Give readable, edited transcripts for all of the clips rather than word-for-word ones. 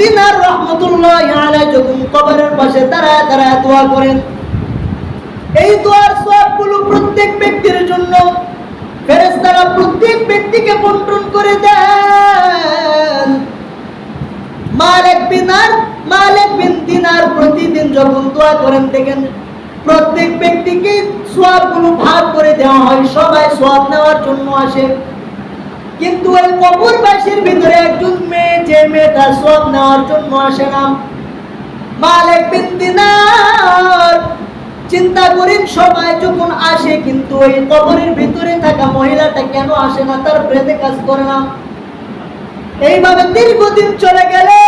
দিনার রাহমাতুল্লাহি আলাইহি যখন কবরের পাশে দাঁড়ায় দাঁড়ায় দোয়া করেন, এই দোয়ার সওয়াবগুলো প্রত্যেক ব্যক্তির জন্য ফেরেশতারা প্রত্যেক ব্যক্তিকে বন্টন করে দেন। মালিক বিন দিনার প্রতিদিন যখন দোয়া করেন দেখেন প্রত্যেক ব্যক্তিকে সওয়াবগুলো ভাগ করে দেওয়া হয়, সবাই সওয়াব নেওয়ার জন্য আসে। কিন্তু ওই কবরবাসীর ভিতরে একজন মেয়ে, যে মেয়েটা সওয়াব নেওয়ার জন্য আসে না। মালিক বিন দিনার চিন্তা করেন সবাই যখন আসে, কিন্তু ওই কবরের ভিতরে থাকা মহিলাটা কেন আসে না, তার ব্রেনে কাজ করে না। এইভাবে দীর্ঘদিন চলে গেলে,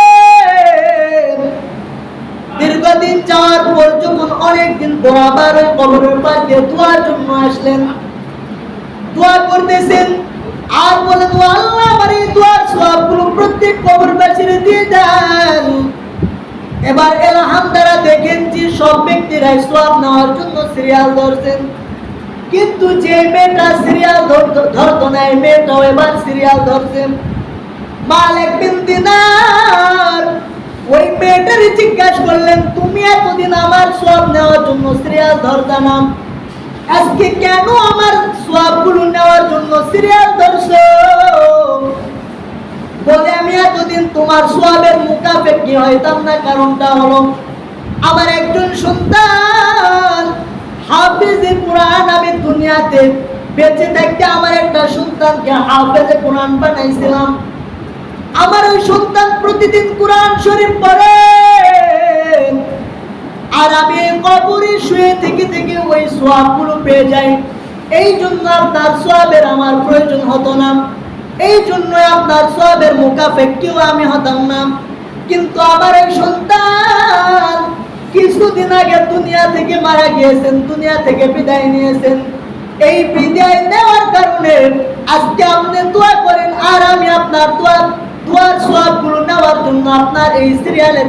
দীর্ঘদিন যাওয়ার পর যখন অনেকদিন পর আবার ওই কবরের পাশে দোয়ার জন্য আসলেন, দোয়া করতেছেন আর বলেন, আল্লাহ আমার এই দোয়ার সওয়াবগুলো প্রত্যেক কবরবাসীর দিয়ে দেন। এবার এলহাম দ্বারা দেখেন যে সব ব্যক্তিরাই সওয়াব নেওয়ার জন্য সিরিয়াল ধরছেন, কিন্তু যে মেয়েটা সিরিয়াল ধরতো না, এই মেয়েটাও এবার সিরিয়াল ধরছেন। মালিক বিন দিনার ওই মেয়েটার জিজ্ঞাসা করলেন, তুমি এতদিন আমার সওয়াব নেওয়ার জন্য সিরিয়াল ধরতা না, আজকে কেন আমার সওয়াবগুলো নেওয়ার জন্য সিরিয়াল ধরছো? বলে, আমি এতদিন তোমার সওয়াবের মুকাফেকি হইতাম না, কারণটা হলো আমার একজন সন্তান হাফেজে কোরআন, আমি দুনিয়াতে বেঁচে থাকতে আমার একটা সন্তানকে হাফেজে কোরআন বানাইছিলাম। আমার ওই সন্তান প্রতিদিন কোরআন শরীফ পড়ে, আর আমি কবরে শুয়ে থেকে থেকে ওই সওয়াবগুলো পেয়ে যাই। এই জন্য আপনার সওয়াবের আমার প্রয়োজন হতো না, এই জন্য আপনার সওয়াবের মুকাফেকিও আমি হতাম না। কিন্তু আমার এই সন্তান কিছুদিন আগে দুনিয়া থেকে মারা গিয়েছেন, দুনিয়া থেকে বিদায় নিয়েছেন। এই বিদায় নেওয়ার কারণে আজকে আপনি দোয়া করেন, আর আমি আপনার দোয়ার সওয়াবগুলো নেওয়ার জন্য আপনার এই সিরিয়ালে